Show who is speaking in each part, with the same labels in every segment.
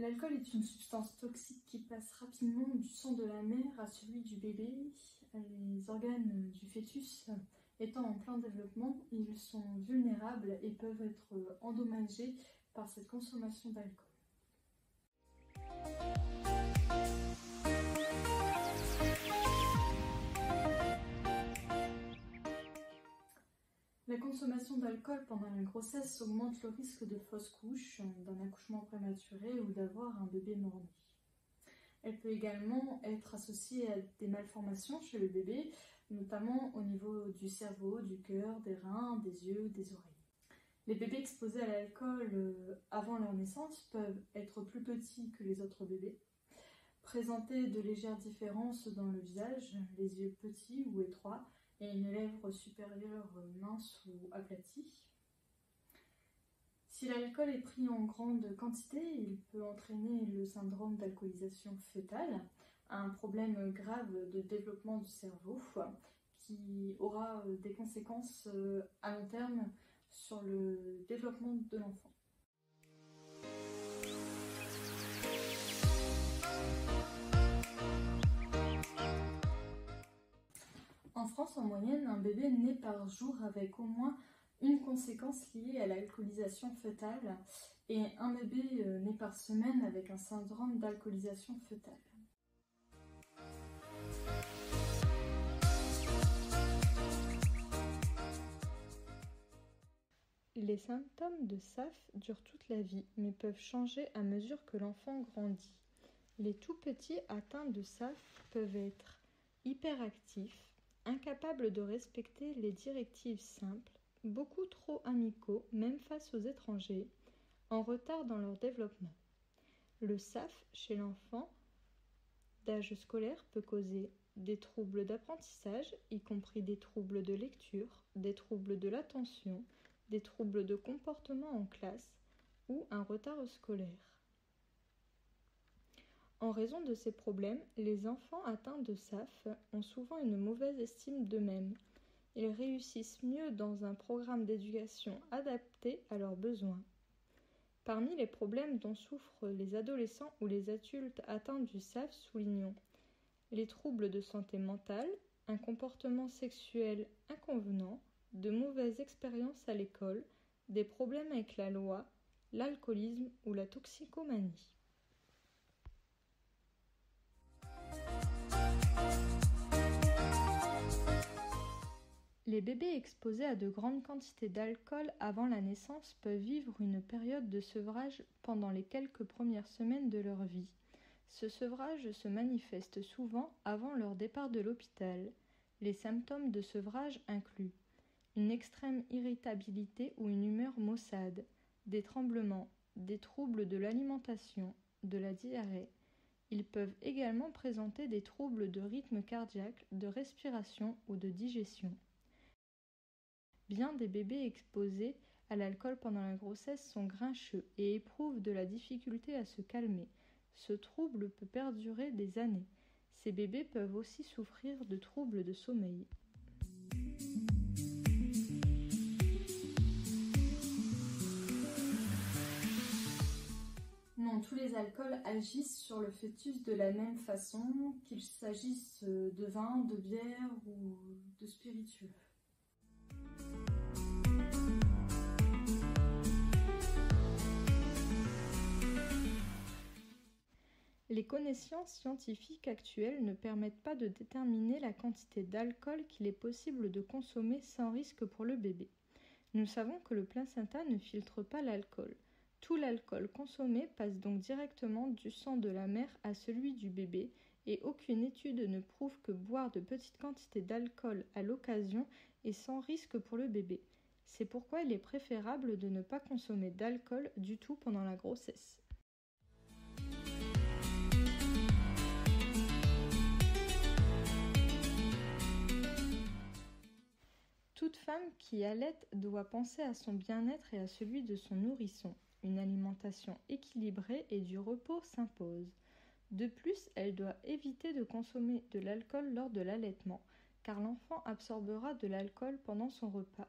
Speaker 1: L'alcool est une substance toxique qui passe rapidement du sang de la mère à celui du bébé. Les organes du fœtus étant en plein développement, ils sont vulnérables et peuvent être endommagés par cette consommation d'alcool. La consommation d'alcool pendant la grossesse augmente le risque de fausse couche, d'un accouchement prématuré ou d'avoir un bébé mort-né. Elle peut également être associée à des malformations chez le bébé, notamment au niveau du cerveau, du cœur, des reins, des yeux, des oreilles. Les bébés exposés à l'alcool avant leur naissance peuvent être plus petits que les autres bébés, présenter de légères différences dans le visage, les yeux petits ou étroits, et une lèvre supérieure mince ou aplatie. Si l'alcool est pris en grande quantité, il peut entraîner le syndrome d'alcoolisation fœtale, un problème grave de développement du cerveau qui aura des conséquences à long terme sur le développement de l'enfant. En France, en moyenne, un bébé naît par jour avec au moins une conséquence liée à l'alcoolisation fœtale et un bébé naît par semaine avec un syndrome d'alcoolisation fœtale.
Speaker 2: Les symptômes de SAF durent toute la vie, mais peuvent changer à mesure que l'enfant grandit. Les tout-petits atteints de SAF peuvent être hyperactifs, incapables de respecter les directives simples, beaucoup trop amicaux, même face aux étrangers, en retard dans leur développement. Le SAF chez l'enfant d'âge scolaire peut causer des troubles d'apprentissage, y compris des troubles de lecture, des troubles de l'attention, des troubles de comportement en classe ou un retard scolaire. En raison de ces problèmes, les enfants atteints de SAF ont souvent une mauvaise estime d'eux-mêmes. Ils réussissent mieux dans un programme d'éducation adapté à leurs besoins. Parmi les problèmes dont souffrent les adolescents ou les adultes atteints du SAF, soulignons les troubles de santé mentale, un comportement sexuel inconvenant, de mauvaises expériences à l'école, des problèmes avec la loi, l'alcoolisme ou la toxicomanie. Les bébés exposés à de grandes quantités d'alcool avant la naissance peuvent vivre une période de sevrage pendant les quelques premières semaines de leur vie. Ce sevrage se manifeste souvent avant leur départ de l'hôpital. Les symptômes de sevrage incluent une extrême irritabilité ou une humeur maussade, des tremblements, des troubles de l'alimentation, de la diarrhée. Ils peuvent également présenter des troubles de rythme cardiaque, de respiration ou de digestion. Bien des bébés exposés à l'alcool pendant la grossesse sont grincheux et éprouvent de la difficulté à se calmer. Ce trouble peut perdurer des années. Ces bébés peuvent aussi souffrir de troubles de sommeil.
Speaker 1: Non, tous les alcools agissent sur le fœtus de la même façon, qu'il s'agisse de vin, de bière ou de spiritueux.
Speaker 2: Les connaissances scientifiques actuelles ne permettent pas de déterminer la quantité d'alcool qu'il est possible de consommer sans risque pour le bébé. Nous savons que le placenta ne filtre pas l'alcool. Tout l'alcool consommé passe donc directement du sang de la mère à celui du bébé et aucune étude ne prouve que boire de petites quantités d'alcool à l'occasion est sans risque pour le bébé. C'est pourquoi il est préférable de ne pas consommer d'alcool du tout pendant la grossesse. Toute femme qui allaite doit penser à son bien-être et à celui de son nourrisson. Une alimentation équilibrée et du repos s'imposent. De plus, elle doit éviter de consommer de l'alcool lors de l'allaitement, car l'enfant absorbera de l'alcool pendant son repas.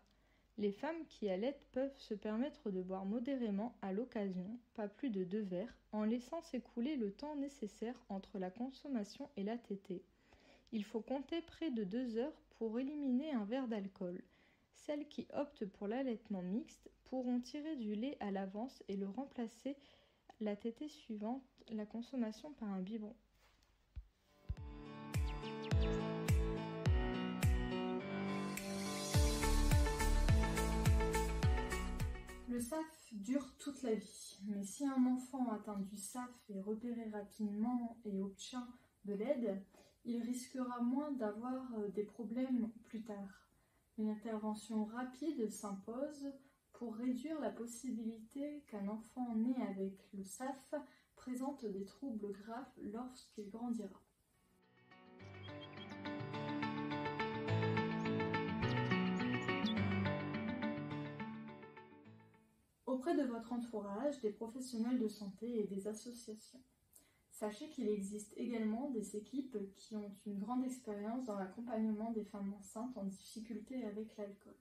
Speaker 2: Les femmes qui allaitent peuvent se permettre de boire modérément à l'occasion, pas plus de 2 verres, en laissant s'écouler le temps nécessaire entre la consommation et la tétée. Il faut compter près de 2 heures pour éliminer un verre d'alcool. Celles qui optent pour l'allaitement mixte pourront tirer du lait à l'avance et le remplacer la tétée suivante la consommation par un biberon.
Speaker 1: Le SAF dure toute la vie, mais si un enfant atteint du SAF est repéré rapidement et obtient de l'aide, il risquera moins d'avoir des problèmes plus tard. Une intervention rapide s'impose pour réduire la possibilité qu'un enfant né avec le SAF présente des troubles graves lorsqu'il grandira. Auprès de votre entourage, des professionnels de santé et des associations. Sachez qu'il existe également des équipes qui ont une grande expérience dans l'accompagnement des femmes enceintes en difficulté avec l'alcool.